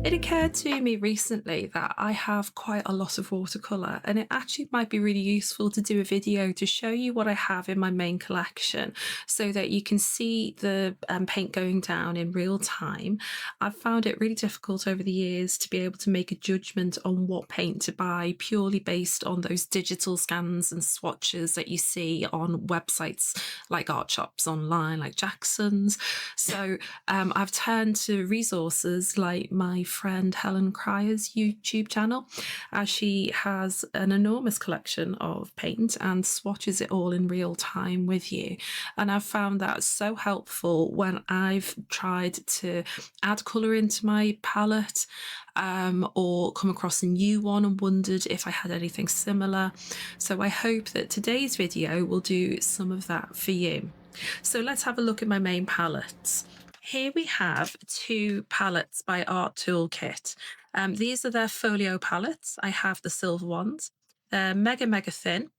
It occurred to me recently that I have quite a lot of watercolour, and it actually might be really useful to do a video to show you what I have in my main collection so that you can see the paint going down in real time. I've found it really difficult over the years to be able to make a judgment on what paint to buy purely based on those digital scans and swatches that you see on websites like art shops online, like Jackson's. So I've turned to resources like my friend Helen Cryer's YouTube channel, as she has an enormous collection of paint and swatches it all in real time with you. And I've found that so helpful when I've tried to add colour into my palette, or come across a new one and wondered if I had anything similar. So I hope that today's video will do some of that for you. So let's have a look at my main palettes. Here we have two palettes by Art Toolkit. These are their folio palettes. I have the silver ones. They're mega thin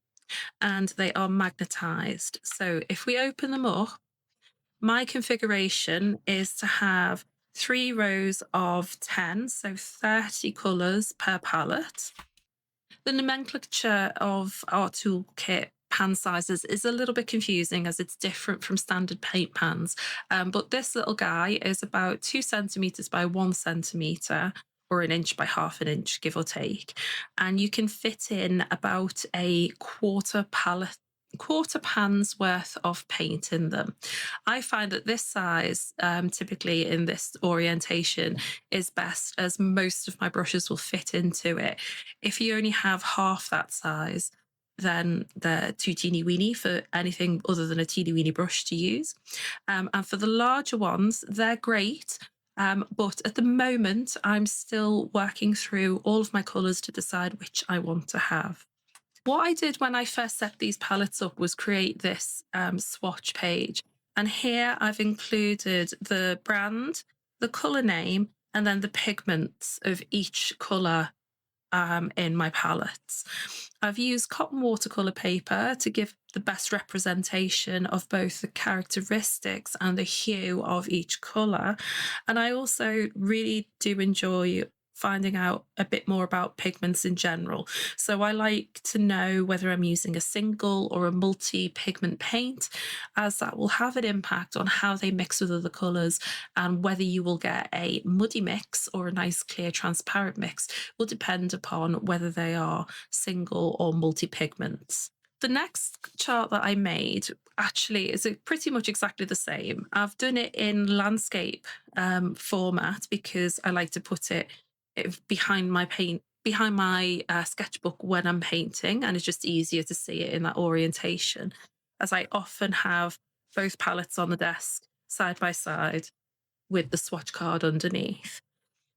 and they are magnetized. So if we open them up, my configuration is to have 3 rows of 10, so 30 colours per palette. The nomenclature of Art Toolkit pan sizes is a little bit confusing as it's different from standard paint pans, but this little guy is about 2 centimetres by 1 centimetre, or an inch by half an inch, give or take, and you can fit in about a quarter pan's worth of paint in them. I find that this size, typically in this orientation, is best as most of my brushes will fit into it. If you only have half that size, then they're too teeny weeny for anything other than a teeny weeny brush to use. And for the larger ones, they're great. But at the moment, I'm still working through all of my colours to decide which I want to have. What I did when I first set these palettes up was create this swatch page. And here I've included the brand, the colour name, and then the pigments of each colour in my palettes. I've used cotton watercolour paper to give the best representation of both the characteristics and the hue of each colour. And I also really do enjoy finding out a bit more about pigments in general. So I like to know whether I'm using a single or a multi-pigment paint, as that will have an impact on how they mix with other colours, and whether you will get a muddy mix or a nice clear transparent mix will depend upon whether they are single or multi-pigments. The next chart that I made actually is pretty much exactly the same. I've done it in landscape format because I like to put it behind my sketchbook when I'm painting, and it's just easier to see it in that orientation, as I often have both palettes on the desk side by side with the swatch card underneath.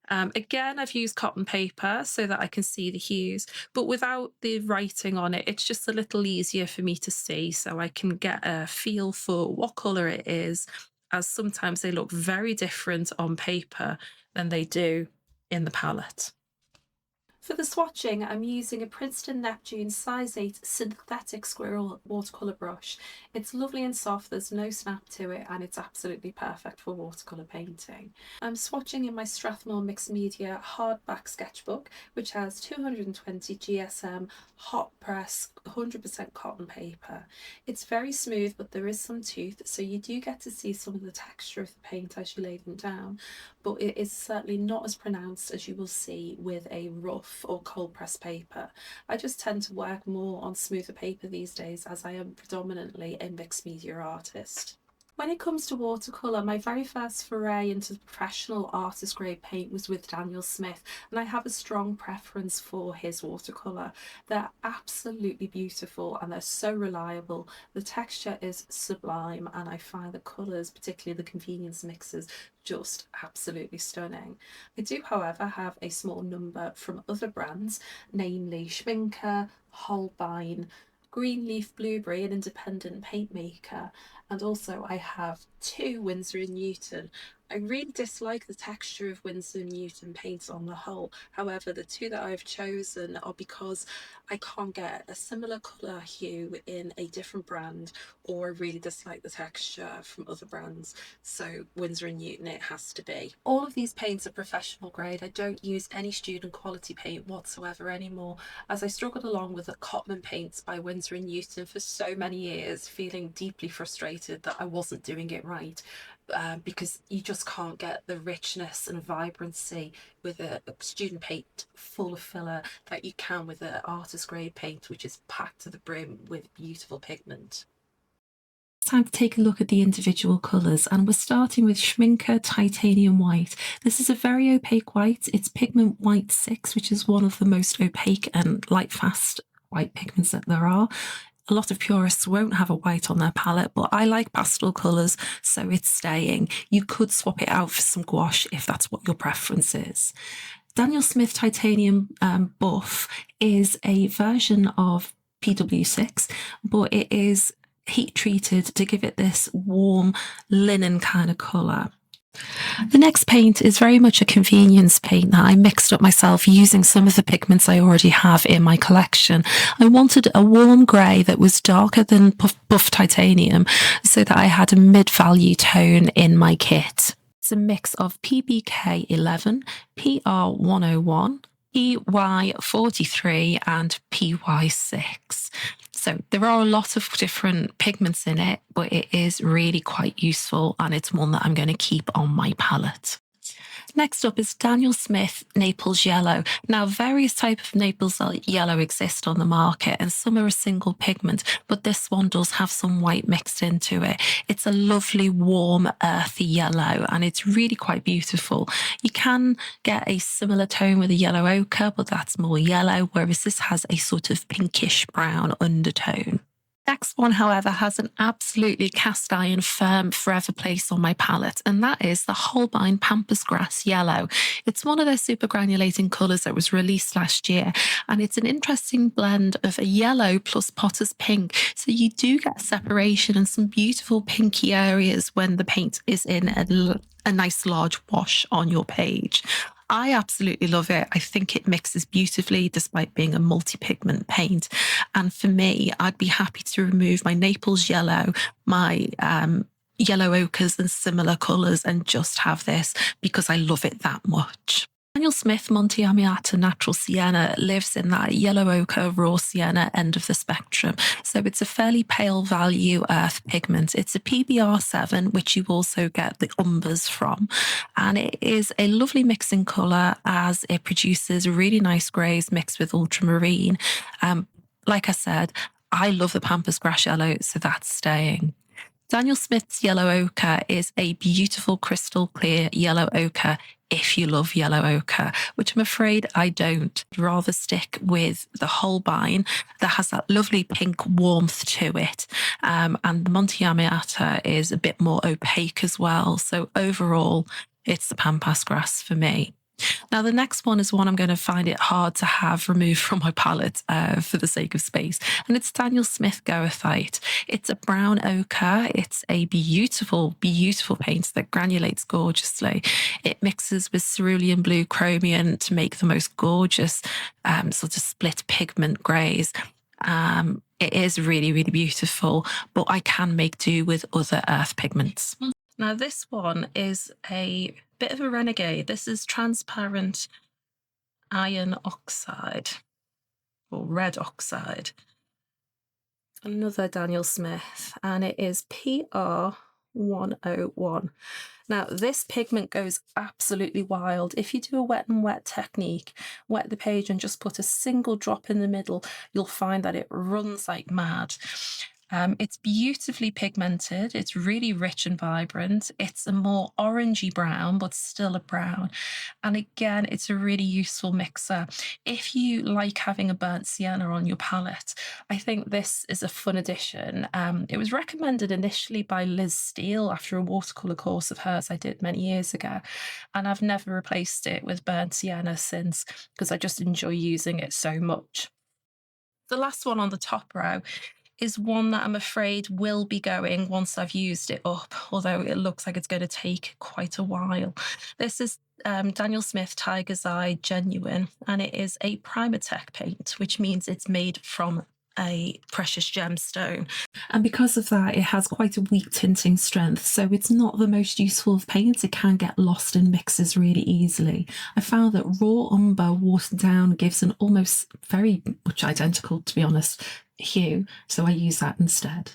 Again, I've used cotton paper so that I can see the hues, but without the writing on it, it's just a little easier for me to see, so I can get a feel for what colour it is, as sometimes they look very different on paper than they do in the palette. For the swatching, I'm using a Princeton Neptune size 8 synthetic squirrel watercolour brush. It's lovely and soft, there's no snap to it, and it's absolutely perfect for watercolour painting. I'm swatching in my Strathmore Mixed Media hardback sketchbook, which has 220 GSM hot press 100% cotton paper. It's very smooth, but there is some tooth, so you do get to see some of the texture of the paint as you lay them down, but it is certainly not as pronounced as you will see with a rough or cold press paper. I just tend to work more on smoother paper these days, as I am predominantly a mixed media artist. When it comes to watercolour, my very first foray into professional artist grade paint was with Daniel Smith, and I have a strong preference for his watercolour. They're absolutely beautiful and they're so reliable. The texture is sublime, and I find the colours, particularly the convenience mixes, just absolutely stunning. I do, however, have a small number from other brands, namely Schminker, Holbein, Greenleaf Blueberry, an independent paint maker, and also I have 2 Winsor & Newton, I really dislike the texture of Winsor & Newton paints on the whole. However, the two that I've chosen are because I can't get a similar colour hue in a different brand, or I really dislike the texture from other brands. So Winsor & Newton it has to be. All of these paints are professional grade. I don't use any student quality paint whatsoever anymore, as I struggled along with the Cotman paints by Winsor & Newton for so many years, feeling deeply frustrated that I wasn't doing it right. Because you just can't get the richness and vibrancy with a student paint full of filler that you can with an artist grade paint, which is packed to the brim with beautiful pigment. It's time to take a look at the individual colours, and we're starting with Schminker Titanium White. This is a very opaque white. It's pigment white 6, which is one of the most opaque and light fast white pigments that there are. A lot of purists won't have a white on their palette, but I like pastel colours, so it's staying. You could swap it out for some gouache if that's what your preference is. Daniel Smith Titanium Buff is a version of PW6, but it is heat treated to give it this warm linen kind of colour. The next paint is very much a convenience paint that I mixed up myself using some of the pigments I already have in my collection. I wanted a warm grey that was darker than Buff Titanium so that I had a mid-value tone in my kit. It's a mix of PBK 11, PR 101, EY 43 and PY 6. So there are a lot of different pigments in it, but it is really quite useful, and it's one that I'm going to keep on my palette. Next up is Daniel Smith Naples Yellow. Now, various types of Naples yellow exist on the market, and some are a single pigment, but this one does have some white mixed into it. It's a lovely, warm, earthy yellow, and it's really quite beautiful. You can get a similar tone with a yellow ochre, but that's more yellow, whereas this has a sort of pinkish brown undertone. Next one, however, has an absolutely cast iron firm forever place on my palette, and that is the Holbein Pampas Grass Yellow. It's one of their super granulating colours that was released last year, and it's an interesting blend of a yellow plus potter's pink. So you do get separation and some beautiful pinky areas when the paint is in a nice large wash on your page. I absolutely love it. I think it mixes beautifully despite being a multi-pigment paint. And for me, I'd be happy to remove my Naples yellow, my yellow ochres and similar colours and just have this because I love it that much. Daniel Smith Monte Amiata Natural Sienna lives in that yellow ochre raw sienna end of the spectrum. So it's a fairly pale value earth pigment. It's a PBR7, which you also get the umbers from. And it is a lovely mixing colour as it produces really nice greys mixed with ultramarine. Like I said, I love the Pampas Grass Yellow, so that's staying. Daniel Smith's yellow ochre is a beautiful crystal clear yellow ochre if you love yellow ochre, which I'm afraid I don't. I'd rather stick with the Holbein that has that lovely pink warmth to it. And the Monte Amiata is a bit more opaque as well. So overall, it's the Pampas Grass for me. Now, the next one is one I'm going to find it hard to have removed from my palette for the sake of space, and it's Daniel Smith Goethite. It's a brown ochre. It's a beautiful, beautiful paint that granulates gorgeously. It mixes with cerulean blue chromium to make the most gorgeous sort of split pigment greys. It is really, really beautiful, but I can make do with other earth pigments. Now, this one is a bit of a renegade. This is transparent iron oxide or red oxide. Another Daniel Smith, and it is PR 101. Now, this pigment goes absolutely wild. If you do a wet and wet technique, wet the page and just put a single drop in the middle, you'll find that it runs like mad. It's beautifully pigmented. It's really rich and vibrant. It's a more orangey brown, but still a brown. And again, it's a really useful mixer. If you like having a burnt sienna on your palette, I think this is a fun addition. It was recommended initially by Liz Steele after a watercolour course of hers I did many years ago. And I've never replaced it with burnt sienna since because I just enjoy using it so much. The last one on the top row is one that I'm afraid will be going once I've used it up, although it looks like it's going to take quite a while. This is Daniel Smith Tiger's Eye Genuine, and it is a Primatech paint, which means it's made from a precious gemstone. And because of that, it has quite a weak tinting strength, so it's not the most useful of paints. It can get lost in mixes really easily. I found that raw umber watered down gives an almost very much identical, to be honest, hue, so I use that instead.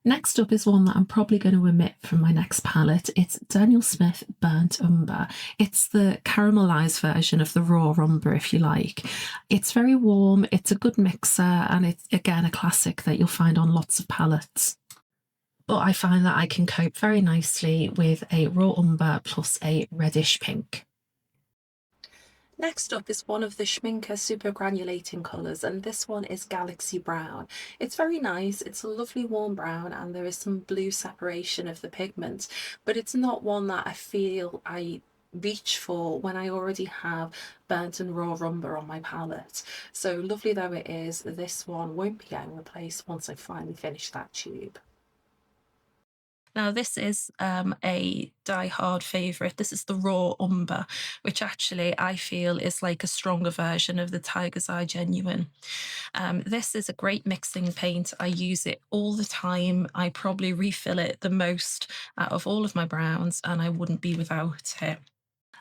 Next up is one that I'm probably going to omit from my next palette. It's Daniel Smith Burnt Umber. It's the caramelized version of the raw umber, if you like. It's very warm, it's a good mixer, and it's again a classic that you'll find on lots of palettes. But I find that I can cope very nicely with a raw umber plus a reddish pink. Next up is one of the Schminke super granulating colours, and this one is Galaxy Brown. It's very nice, it's a lovely warm brown, and there is some blue separation of the pigment, but it's not one that I feel I reach for when I already have burnt and raw umber on my palette. So lovely though it is, this one won't be getting replaced once I finally finish that tube. Now this is a die-hard favourite. This is the raw umber, which actually I feel is like a stronger version of the Tiger's Eye Genuine. This is a great mixing paint. I use it all the time. I probably refill it the most out of all of my browns, and I wouldn't be without it.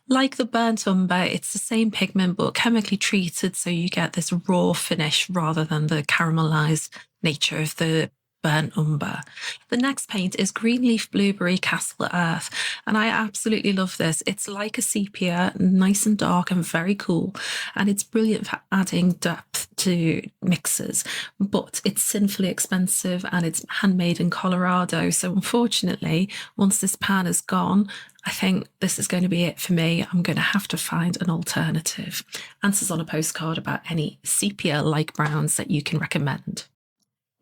Like the burnt umber, it's the same pigment but chemically treated, so you get this raw finish rather than the caramelized nature of the burnt umber. The next paint is Greenleaf Blueberry Castle Earth, and I absolutely love this. It's like a sepia, nice and dark and very cool, and it's brilliant for adding depth to mixes, but it's sinfully expensive and it's handmade in Colorado. So unfortunately, once this pan is gone, I think this is going to be it for me. I'm going to have to find an alternative. Answers on a postcard about any sepia-like browns that you can recommend.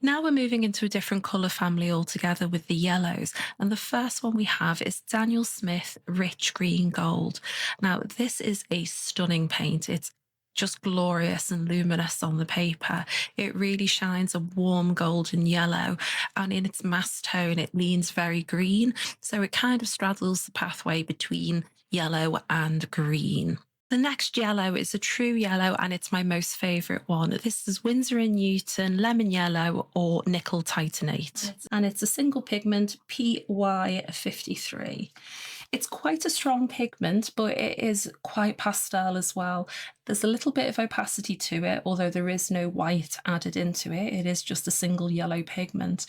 Now we're moving into a different colour family altogether with the yellows, and the first one we have is Daniel Smith Rich Green Gold. Now this is a stunning paint. It's just glorious and luminous on the paper. It really shines a warm golden yellow, and in its mass tone it leans very green, so it kind of straddles the pathway between yellow and green. The next yellow is a true yellow, and it's my most favourite one. This is Winsor & Newton Lemon Yellow or Nickel Titanate, and it's a single pigment PY53. It's quite a strong pigment, but it is quite pastel as well. There's a little bit of opacity to it, although there is no white added into it. It is just a single yellow pigment.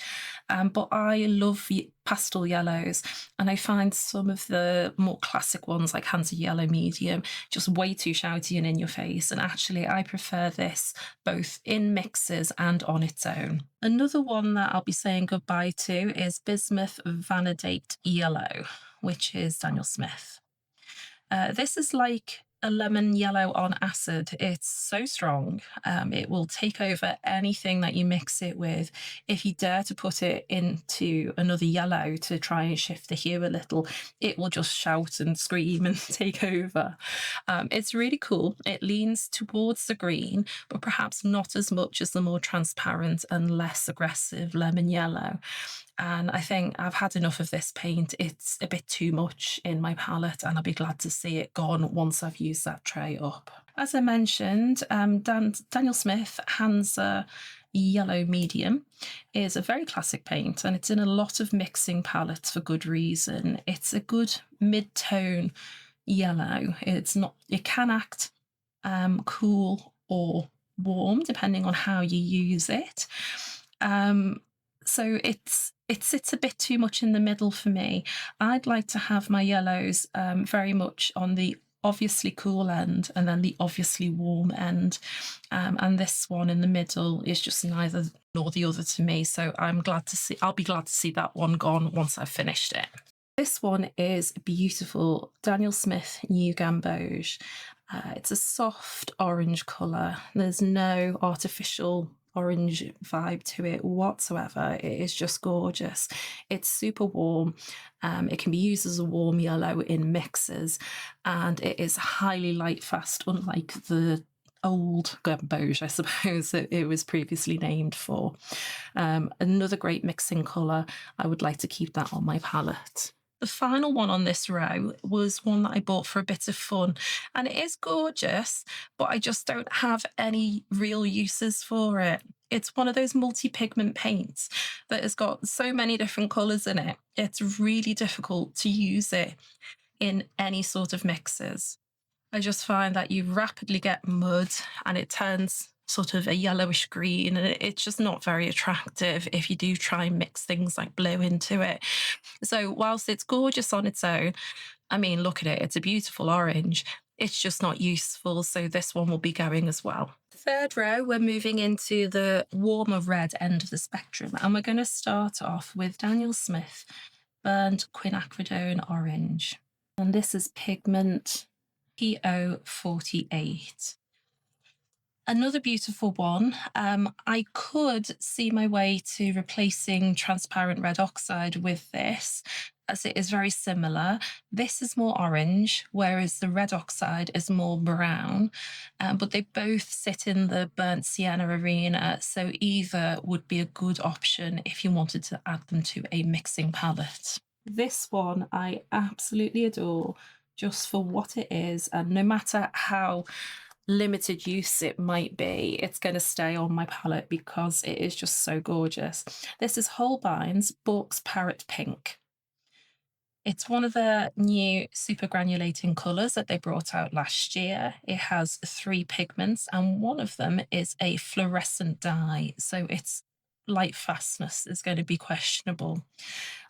But I love pastel yellows, and I find some of the more classic ones like Hansa Yellow Medium just way too shouty and in your face. And actually, I prefer this both in mixes and on its own. Another one that I'll be saying goodbye to is Bismuth Vanadate Yellow, which is Daniel Smith. This is like a lemon yellow on acid. It's so strong. It will take over anything that you mix it with. If you dare to put it into another yellow to try and shift the hue a little, it will just shout and scream and take over. It's really cool. It leans towards the green, but perhaps not as much as the more transparent and less aggressive lemon yellow. And I think I've had enough of this paint. It's a bit too much in my palette, and I'll be glad to see it gone once I've used that tray up. As I mentioned, Daniel Smith Hansa Yellow Medium is a very classic paint, and it's in a lot of mixing palettes for good reason. It's a good mid-tone yellow. It can act cool or warm depending on how you use it. So it sits a bit too much in the middle for me. I'd like to have my yellows very much on the obviously cool end and then the obviously warm end. And this one in the middle is just neither nor the other to me. So I'll be glad to see that one gone once I've finished it. This one is beautiful. Daniel Smith New Gamboge. It's a soft orange colour. There's no artificial orange vibe to it whatsoever. It is just gorgeous. It's super warm. It can be used as a warm yellow in mixes, and it is highly light fast, unlike the old gamboge, I suppose it was previously named for. Another great mixing colour. I would like to keep that on my palette. The final one on this row was one that I bought for a bit of fun, and it is gorgeous, but I just don't have any real uses for it. It's one of those multi-pigment paints that has got so many different colours in it. It's really difficult to use it in any sort of mixes. I just find that you rapidly get mud and it turns sort of a yellowish green, and it's just not very attractive if you do try and mix things like blue into it. So whilst it's gorgeous on its own, I mean, look at it, it's a beautiful orange. It's just not useful, so this one will be going as well. Third row, we're moving into the warmer red end of the spectrum, and we're going to start off with Daniel Smith Burnt Quinacridone Orange. And this is pigment PO48. Another beautiful one. I could see my way to replacing transparent red oxide with this, as it is very similar. This is more orange, whereas the red oxide is more brown, but they both sit in the burnt sienna arena, so either would be a good option if you wanted to add them to a mixing palette. This one I absolutely adore, just for what it is, and no matter how limited use it might be, it's going to stay on my palette because it is just so gorgeous. This is Holbein's Bork's Parrot Pink. It's one of the new super granulating colours that they brought out last year. It has 3 pigments, and one of them is a fluorescent dye, so its light fastness is going to be questionable.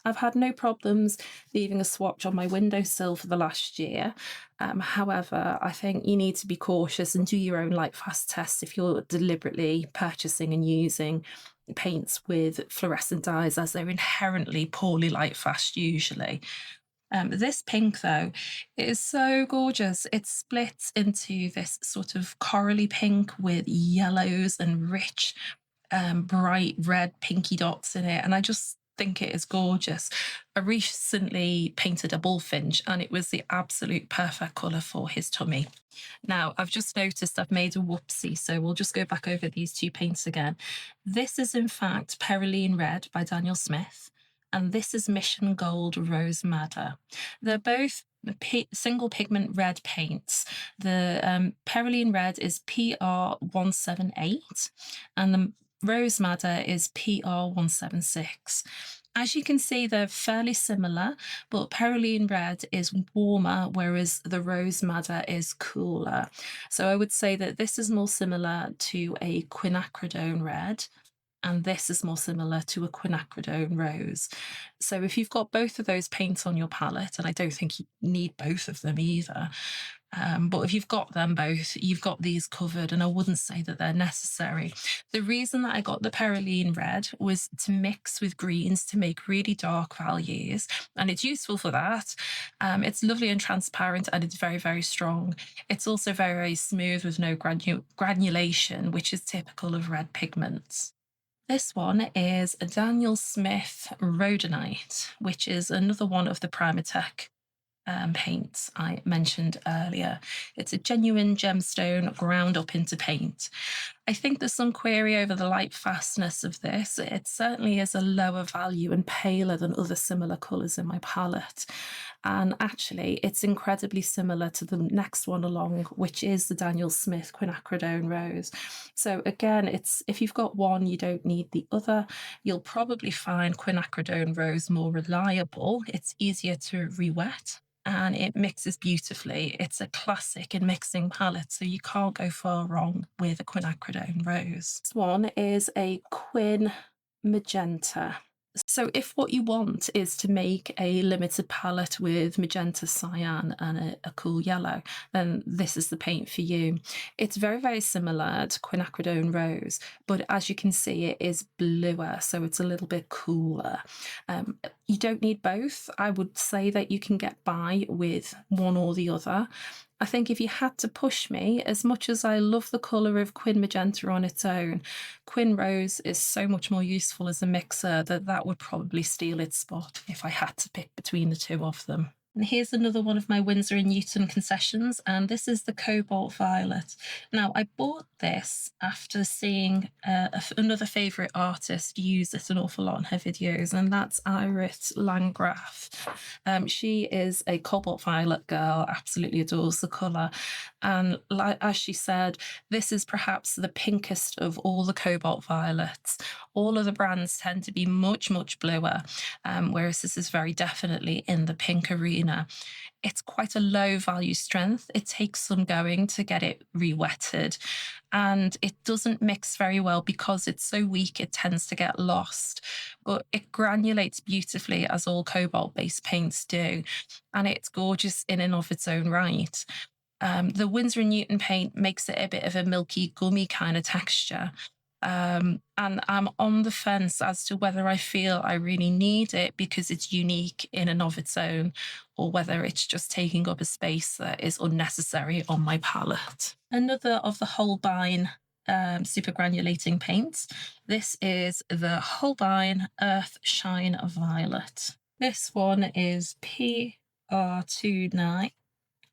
I've had no problems leaving a swatch on my windowsill for the last year. However, I think you need to be cautious and do your own light fast tests if you're deliberately purchasing and using paints with fluorescent dyes, as they're inherently poorly light fast usually. This pink, though, is so gorgeous. It splits into this sort of corally pink with yellows and rich, bright red pinky dots in it, and I just think it is gorgeous. I recently painted a bullfinch, and it was the absolute perfect colour for his tummy. Now, I've just noticed I've made a whoopsie, so we'll just go back over these 2 paints again. This is in fact Perylene Red by Daniel Smith, and this is Mission Gold Rose Madder. They're both single pigment red paints. The Perylene Red is PR178, and the Rose Madder is PR176. As you can see, they're fairly similar, but Perylene Red is warmer, whereas the Rose Madder is cooler. So I would say that this is more similar to a quinacridone red, and this is more similar to a quinacridone rose. So if you've got both of those paints on your palette, and I don't think you need both of them either, but if you've got them both, you've got these covered, and I wouldn't say that they're necessary. The reason that I got the Perylene Red was to mix with greens to make really dark values, and it's useful for that. It's lovely and transparent, and it's very, very strong. It's also very, very smooth with no granulation, which is typical of red pigments. This one is a Daniel Smith Rhodonite, which is another one of the Primatech paints I mentioned earlier. It's a genuine gemstone ground up into paint. I think there's some query over the light fastness of this. It certainly is a lower value and paler than other similar colours in my palette. And actually, it's incredibly similar to the next one along, which is the Daniel Smith Quinacridone Rose. So again, it's if you've got one, you don't need the other. You'll probably find Quinacridone Rose more reliable. It's easier to re-wet, and it mixes beautifully. It's a classic in mixing palette, so you can't go far wrong with a quinacridone rose. This one is a Quin Magenta. So if what you want is to make a limited palette with magenta, cyan and a cool yellow, then this is the paint for you. It's very, very similar to Quinacridone Rose, but as you can see, it is bluer, so it's a little bit cooler. You don't need both. I would say that you can get by with one or the other. I think if you had to push me, as much as I love the colour of Quin Magenta on its own, Quin Rose is so much more useful as a mixer that would probably steal its spot if I had to pick between the two of them. And here's another one of my Winsor & Newton concessions, and this is the Cobalt Violet. Now, I bought this after seeing another favourite artist use it an awful lot in her videos, and that's Irit Landgraf. She is a Cobalt Violet girl, absolutely adores the colour. And as she said, this is perhaps the pinkest of all the Cobalt Violets. All of the brands tend to be much, much bluer, whereas this is very definitely in the pink arena. It's quite a low value strength. It takes some going to get it re-wetted, and it doesn't mix very well because it's so weak it tends to get lost, but it granulates beautifully as all cobalt based paints do, and it's gorgeous in and of its own right. The Winsor & Newton paint makes it a bit of a milky, gummy kind of texture. And I'm on the fence as to whether I feel I really need it because it's unique in and of its own, or whether it's just taking up a space that is unnecessary on my palette. Another of the Holbein super granulating paints. This is the Holbein Earth Shine Violet. This one is PR29,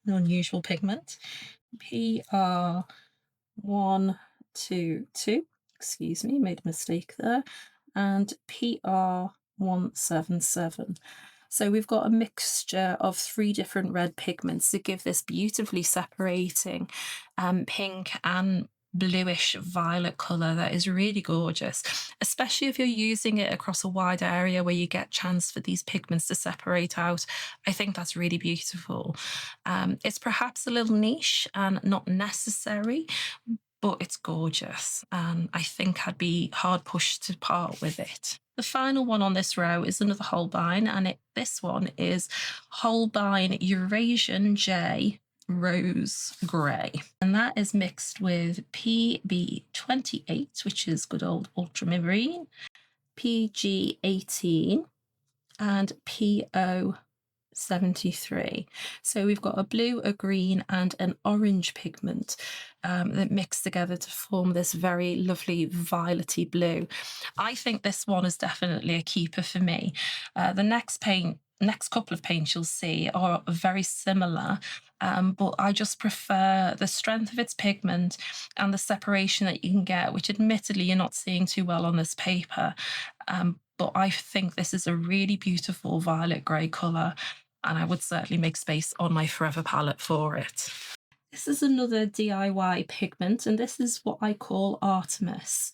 an unusual pigment. PR122, excuse me, made a mistake there, and PR177. So we've got a mixture of 3 different red pigments to give this beautifully separating pink and bluish violet colour that is really gorgeous, especially if you're using it across a wide area where you get chance for these pigments to separate out. I think that's really beautiful. It's perhaps a little niche and not necessary, but it's gorgeous, and I think I'd be hard pushed to part with it. The final one on this row is another Holbein, and this one is Holbein Eurasian J Rose Grey, and that is mixed with PB28, which is good old ultramarine, PG18, and PO73. So we've got a blue, a green, and an orange pigment that mix together to form this very lovely violety blue. I think this one is definitely a keeper for me. The next couple of paints you'll see are very similar, but I just prefer the strength of its pigment and the separation that you can get, which admittedly you're not seeing too well on this paper. But I think this is a really beautiful violet grey colour, and I would certainly make space on my Forever palette for it. This is another DIY pigment, and this is what I call Artemis.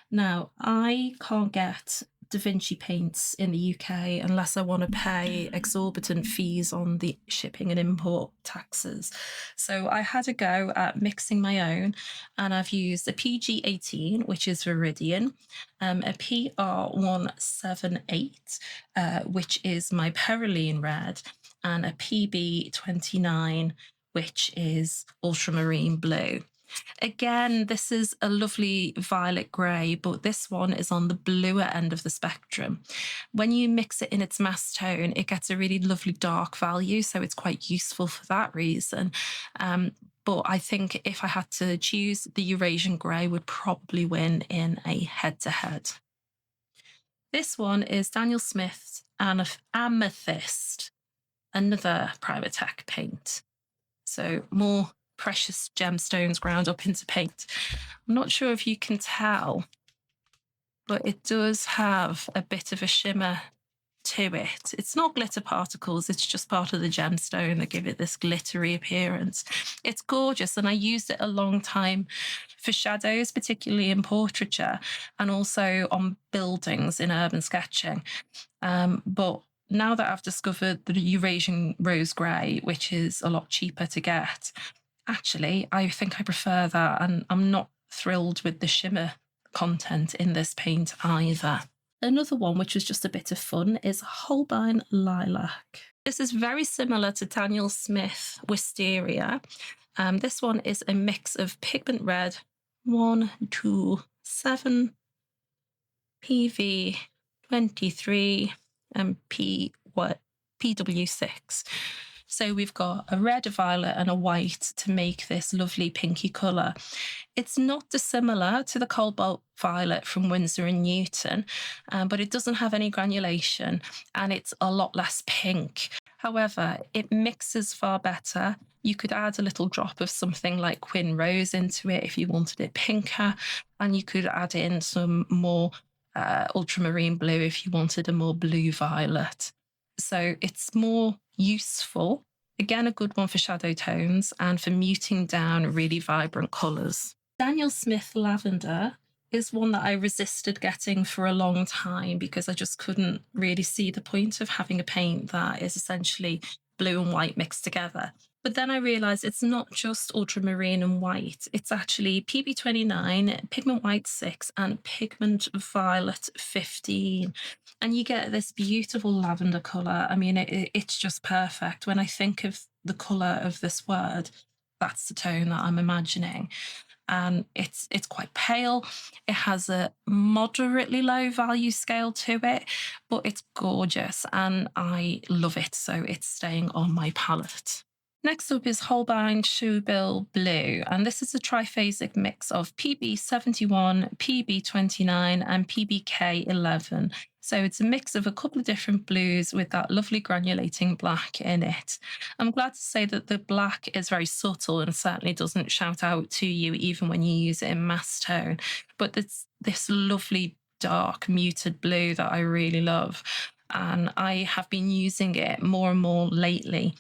Now, I can't get Da Vinci paints in the UK unless I want to pay exorbitant fees on the shipping and import taxes. So I had a go at mixing my own, and I've used a PG18, which is Viridian, a PR178, which is my Perylene Red, and a PB29, which is ultramarine blue. Again, this is a lovely violet grey, but this one is on the bluer end of the spectrum. When you mix it in its mass tone, it gets a really lovely dark value, so it's quite useful for that reason. But I think if I had to choose, the Eurasian Grey would probably win in a head-to-head. This one is Daniel Smith's Amethyst, another Private Tech paint. So more precious gemstones ground up into paint. I'm not sure if you can tell, but it does have a bit of a shimmer to it. It's not glitter particles, it's just part of the gemstone that give it this glittery appearance. It's gorgeous, and I used it a long time for shadows, particularly in portraiture and also on buildings in urban sketching. But now that I've discovered the Eurasian Rose Grey, which is a lot cheaper to get, actually, I think I prefer that, and I'm not thrilled with the shimmer content in this paint either. Another one, which was just a bit of fun, is Holbein Lilac. This is very similar to Daniel Smith Wisteria. This one is a mix of pigment red 127, PV23, and PW6. So we've got a red, a violet, and a white to make this lovely pinky colour. It's not dissimilar to the Cobalt Violet from Winsor & Newton, but it doesn't have any granulation, and it's a lot less pink. However, it mixes far better. You could add a little drop of something like Quin Rose into it if you wanted it pinker, and you could add in some more ultramarine blue if you wanted a more blue violet. So it's more useful. Again, a good one for shadow tones and for muting down really vibrant colours. Daniel Smith Lavender is one that I resisted getting for a long time because I just couldn't really see the point of having a paint that is essentially blue and white mixed together. But then I realized it's not just ultramarine and white, it's actually PB29, pigment white 6, and pigment violet 15. And you get this beautiful lavender color. I mean, it's just perfect. When I think of the color of this word, that's the tone that I'm imagining. And it's quite pale. It has a moderately low value scale to it, but it's gorgeous and I love it. So it's staying on my palette. Next up is Holbein Shoebill Blue, and this is a triphasic mix of PB71, PB29, and PBK11. So it's a mix of a couple of different blues with that lovely granulating black in it. I'm glad to say that the black is very subtle and certainly doesn't shout out to you even when you use it in mass tone, but it's this lovely dark muted blue that I really love. And I have been using it more and more lately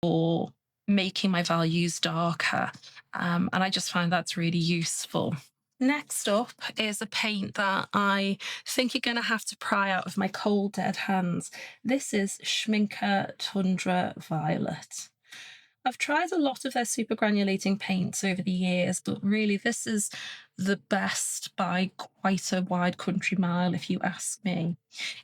for making my values darker. And I just find that's really useful. Next up is a paint that I think you're going to have to pry out of my cold dead hands. This is Schminke Tundra Violet. I've tried a lot of their super granulating paints over the years, but really this is the best by quite a wide country mile, if you ask me.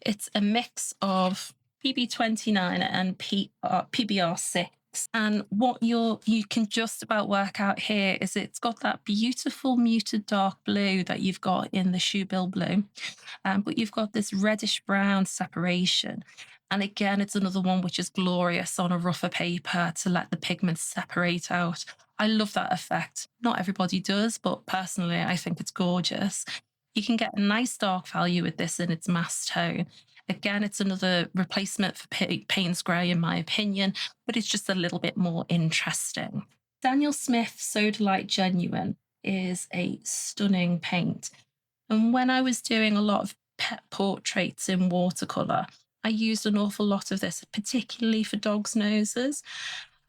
It's a mix of PB29 and PBR6. And what you can just about work out here is it's got that beautiful muted dark blue that you've got in the Shoebill blue, but you've got this reddish brown separation. And again, it's another one which is glorious on a rougher paper to let the pigments separate out. I love that effect. Not everybody does, but personally, I think it's gorgeous. You can get a nice dark value with this in its mass tone. Again, it's another replacement for Payne's Grey, in my opinion, but it's just a little bit more interesting. Daniel Smith Sodalite Genuine is a stunning paint. And when I was doing a lot of pet portraits in watercolour, I used an awful lot of this, particularly for dogs' noses.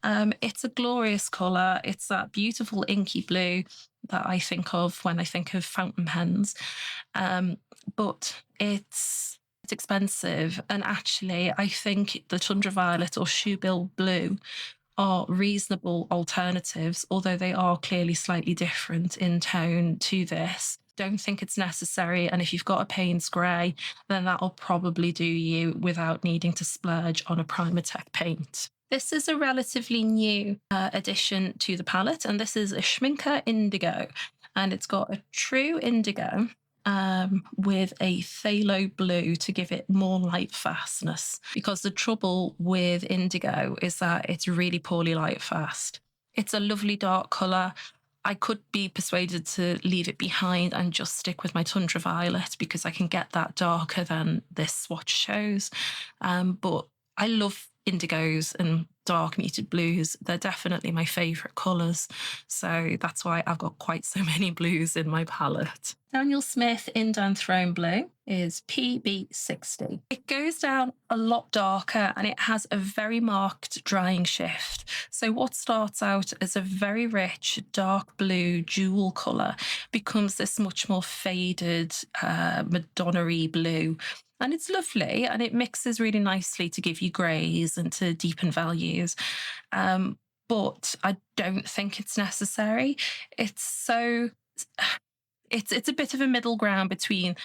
It's a glorious colour. It's that beautiful inky blue that I think of when I think of fountain pens. But it's expensive. And actually, I think the Tundra Violet or Shoebill Blue are reasonable alternatives, although they are clearly slightly different in tone to this. Don't think it's necessary. And if you've got a Payne's Grey, then that'll probably do you without needing to splurge on a Primatech paint. This is a relatively new addition to the palette, and this is a Schminke Indigo. And it's got a true indigo with a phthalo blue to give it more light fastness, because the trouble with indigo is that it's really poorly light fast. It's a lovely dark colour. I could be persuaded to leave it behind and just stick with my Tundra Violet because I can get that darker than this swatch shows. But I love indigos and dark muted blues. They're definitely my favourite colours. So that's why I've got quite so many blues in my palette. Daniel Smith Indown Throne Blue is PB60. It goes down a lot darker and it has a very marked drying shift. So what starts out as a very rich dark blue jewel colour becomes this much more faded Madonna-y blue. And it's lovely and it mixes really nicely to give you greys and to deepen values. But I don't think it's necessary. It's a bit of a middle ground between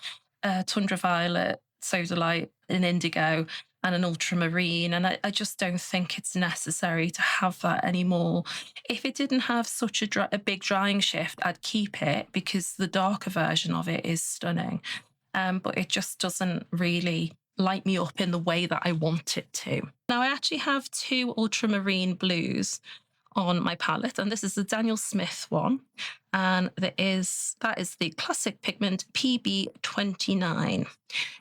Tundra Violet, Sodalite, and Indigo, and an ultramarine. And I just don't think it's necessary to have that anymore. If it didn't have such a big drying shift, I'd keep it because the darker version of it is stunning. But it just doesn't really light me up in the way that I want it to. Now, I actually have two ultramarine blues on my palette, and this is the Daniel Smith one, and that is the classic pigment PB29.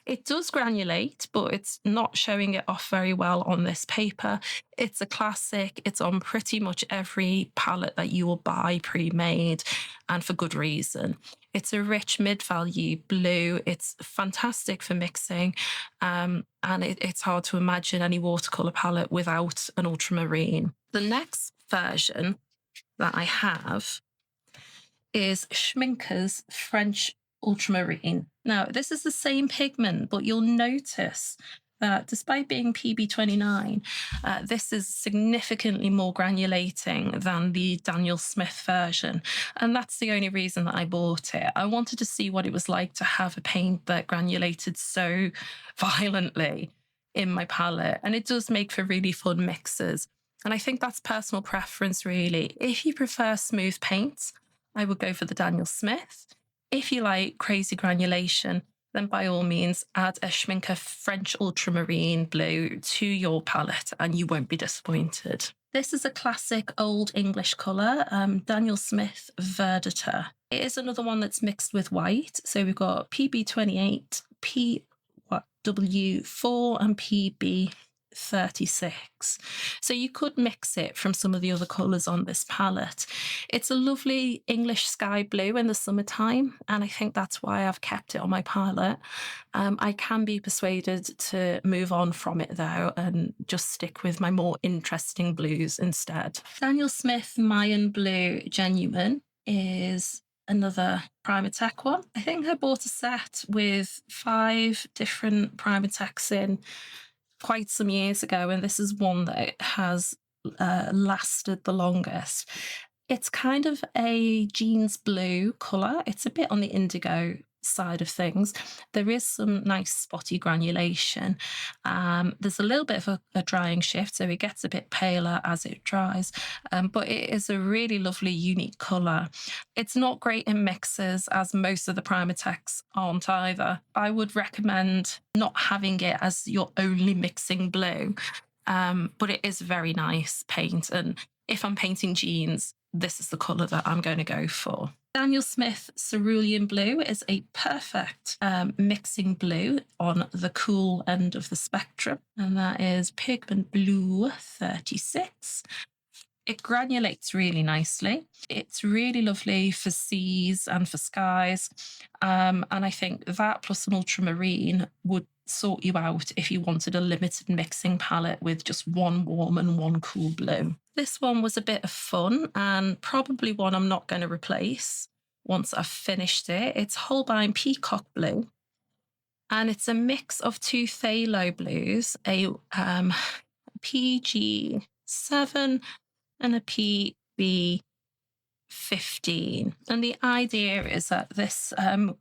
It does granulate, but it's not showing it off very well on this paper. It's a classic. It's on pretty much every palette that you will buy pre-made, and for good reason. It's a rich mid-value blue. It's fantastic for mixing, and it's hard to imagine any watercolour palette without an ultramarine. The next version that I have is Schmincker's French Ultramarine. Now, this is the same pigment, but you'll notice that despite being PB29, this is significantly more granulating than the Daniel Smith version. And that's the only reason that I bought it. I wanted to see what it was like to have a paint that granulated so violently in my palette. And it does make for really fun mixes. And I think that's personal preference, really. If you prefer smooth paints, I would go for the Daniel Smith. If you like crazy granulation, then by all means add a Schmincke French Ultramarine Blue to your palette and you won't be disappointed. This is a classic old English colour, Daniel Smith Verditer. It is another one that's mixed with white. So we've got PB28, PW4 and PB36. So you could mix it from some of the other colours on this palette. It's a lovely English sky blue in the summertime, and I think that's why I've kept it on my palette. I can be persuaded to move on from it though and just stick with my more interesting blues instead. Daniel Smith Mayan Blue Genuine is another Primatech one. I think I bought a set with 5 different Primatechs in quite some years ago, and this is one that has lasted the longest. It's kind of a jeans blue colour. It's a bit on the indigo side of things. There is some nice spotty granulation. There's a little bit of a drying shift, so it gets a bit paler as it dries, but it is a really lovely, unique colour. It's not great in mixes, as most of the Primatechs aren't either. I would recommend not having it as your only mixing blue, but it is very nice paint, and if I'm painting jeans, this is the colour that I'm going to go for. Daniel Smith Cerulean Blue is a perfect mixing blue on the cool end of the spectrum, and that is Pigment Blue 36. It granulates really nicely. It's really lovely for seas and for skies, and I think that plus an ultramarine would sort you out if you wanted a limited mixing palette with just one warm and one cool blue. This one was a bit of fun and probably one I'm not going to replace once I've finished it. It's Holbein Peacock Blue, and it's a mix of 2 phthalo blues, a PG7 and a PB15. And the idea is that this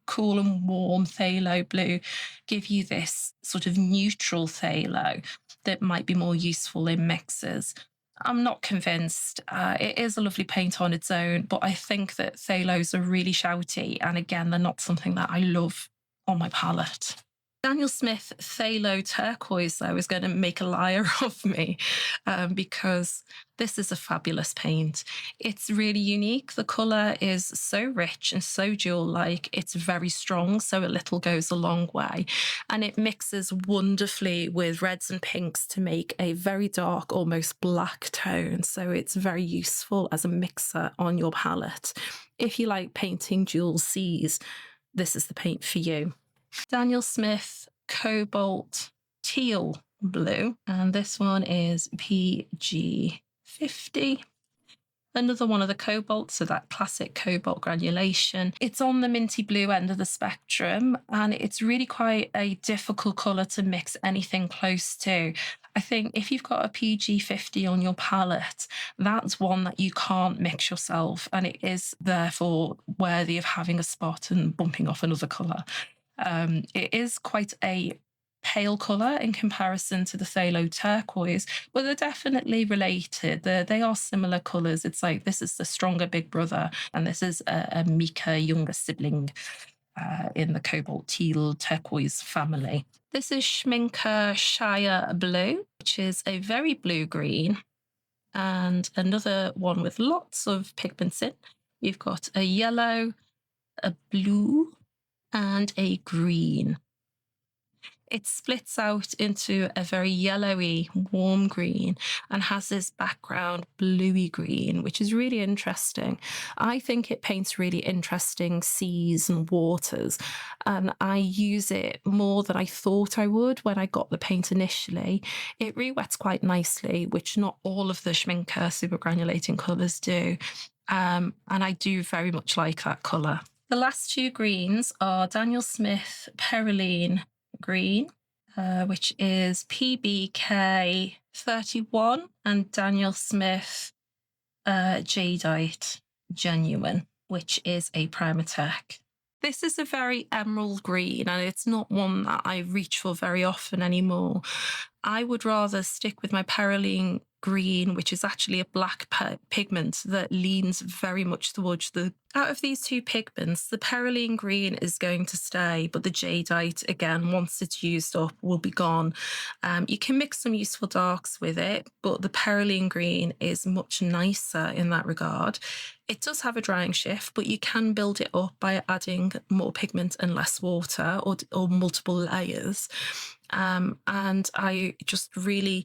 cool and warm phthalo blue give you this sort of neutral phthalo that might be more useful in mixes. I'm not convinced. It is a lovely paint on its own, but I think that phthalos are really shouty, and again, they're not something that I love on my palette. Daniel Smith Phthalo Turquoise, though, is going to make a liar of me because this is a fabulous paint. It's really unique. The colour is so rich and so jewel-like. It's very strong, so a little goes a long way. And it mixes wonderfully with reds and pinks to make a very dark, almost black tone. So it's very useful as a mixer on your palette. If you like painting jewel seas, this is the paint for you. Daniel Smith Cobalt Teal Blue, and this one is PG50. Another one of the cobalt, so that classic cobalt granulation. It's on the minty blue end of the spectrum, and it's really quite a difficult colour to mix anything close to. I think if you've got a PG50 on your palette, that's one that you can't mix yourself, and it is therefore worthy of having a spot and bumping off another colour. It is quite a pale colour in comparison to the phthalo turquoise, but they're definitely related. They are similar colours. It's like this is the stronger big brother, and this is a meeker younger sibling in the cobalt teal turquoise family. This is Schmincke Shire Blue, which is a very blue-green. and another one with lots of pigments in. You've got a yellow, a blue, and a green. It splits out into a very yellowy, warm green and has this background bluey green, which is really interesting. I think it paints really interesting seas and waters, and I use it more than I thought I would when I got the paint initially. It re-wets quite nicely, which not all of the Schminke super granulating colours do. And I do very much like that colour. The last two greens are Daniel Smith Perylene Green, which is PBK 31, and Daniel Smith Jadeite Genuine, which is a Primatech. This is a very emerald green, and it's not one that I reach for very often anymore. I would rather stick with my Perylene green, which is actually a black pigment that leans very much towards the... Out of these two pigments, the Perylene green is going to stay, but the Jadeite, again, once it's used up, will be gone. You can mix some useful darks with it, but the Perylene green is much nicer in that regard. It does have a drying shift, but you can build it up by adding more pigment and less water, or multiple layers. And I just really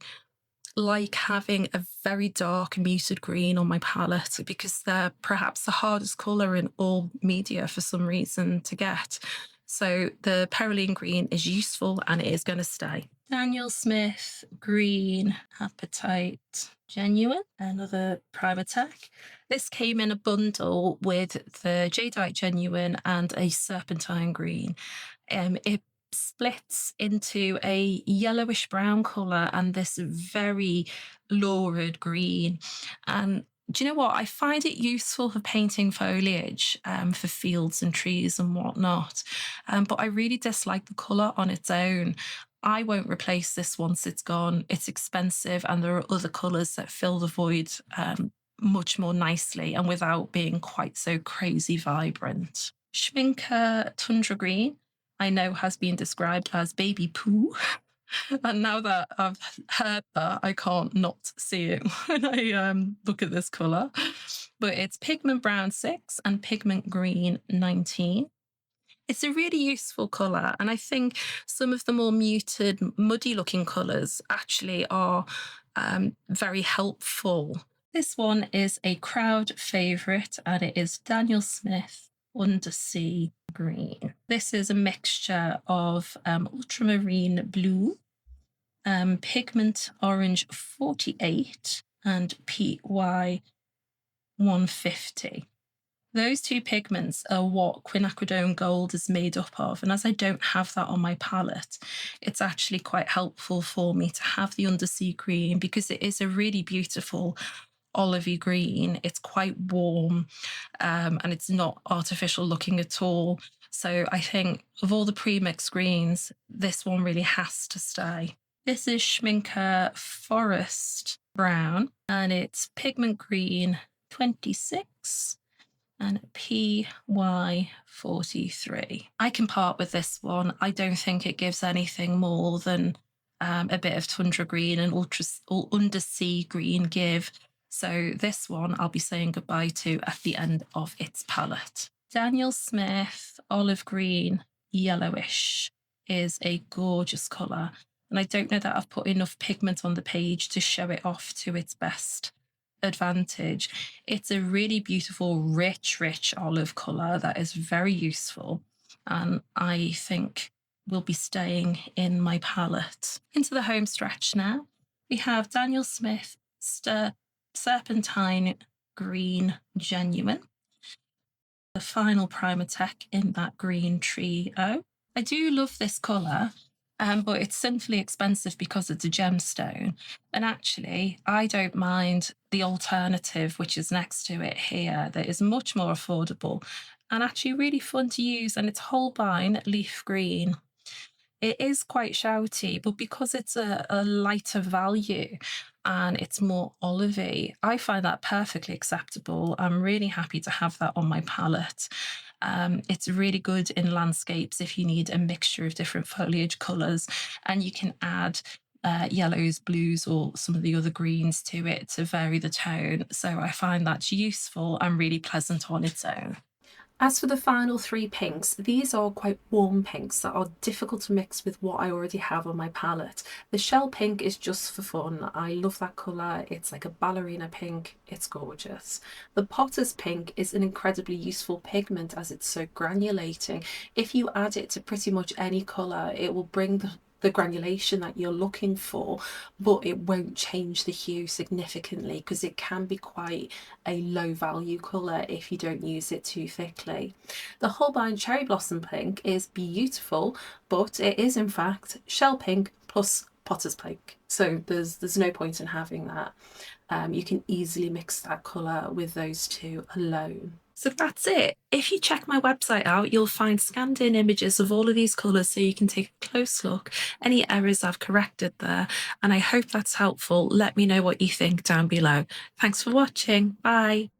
like having a very dark muted green on my palette, because they're perhaps the hardest colour in all media for some reason to get. So the Perylene green is useful and it is going to stay. Daniel Smith Green Appetite Genuine, another Primatech. This came in a bundle with the Jadeite Genuine and a Serpentine Green. It splits into a yellowish brown colour and this very lurid green. And do you know what? I find it useful for painting foliage, for fields and trees and whatnot. But I really dislike the colour on its own. I won't replace this once it's gone. It's expensive, and there are other colours that fill the void much more nicely and without being quite so crazy vibrant. Schminke Tundra Green, I know, has been described as baby poo. And now that I've heard that, I can't not see it when I look at this colour. But it's Pigment Brown 6 and Pigment Green 19. It's a really useful colour, and I think some of the more muted, muddy looking colours actually are very helpful. This one is a crowd favourite, and it is Daniel Smith Undersea Green. This is a mixture of ultramarine blue, pigment orange 48, and PY 150. Those two pigments are what quinacridone gold is made up of, and as I don't have that on my palette, it's actually quite helpful for me to have the undersea green, because it is a really beautiful olivey green. It's quite warm, and it's not artificial looking at all. So I think of all the pre-mixed greens, this one really has to stay. This is Schminke Forest Brown, and it's Pigment Green 26 and PY 43. I can part with this one. I don't think it gives anything more than a bit of Tundra Green and Undersea Green give. So this one I'll be saying goodbye to at the end of its palette. Daniel Smith Olive Green Yellowish is a gorgeous colour, and I don't know that I've put enough pigment on the page to show it off to its best advantage. It's a really beautiful, rich olive colour that is very useful, and I think will be staying in my palette. Into the home stretch now. We have Daniel Smith Serpentine Green Genuine, the final Primatech in that green trio. I do love this colour, but it's sinfully expensive because it's a gemstone. And actually, I don't mind the alternative, which is next to it here, that is much more affordable and actually really fun to use, and it's Holbein Leaf Green. It is quite shouty, but because it's a lighter value and it's more olivey, I find that perfectly acceptable. I'm really happy to have that on my palette. It's really good in landscapes if you need a mixture of different foliage colours, and you can add yellows, blues, or some of the other greens to it to vary the tone. So I find that's useful and really pleasant on its own. As for the final three pinks, these are quite warm pinks that are difficult to mix with what I already have on my palette. The shell pink is just for fun. I love that colour. It's like a ballerina pink. It's gorgeous. The potter's pink is an incredibly useful pigment as it's so granulating. If you add it to pretty much any colour, it will bring the granulation that you're looking for, but it won't change the hue significantly because it can be quite a low value colour if you don't use it too thickly. The Holbein Cherry Blossom Pink is beautiful, but it is in fact shell pink plus potter's pink, so there's no point in having that. You can easily mix that colour with those two alone. So that's it. If you check my website out, you'll find scanned in images of all of these colours so you can take a close look, any errors I've corrected there, and I hope that's helpful. Let me know what you think down below. Thanks for watching. Bye.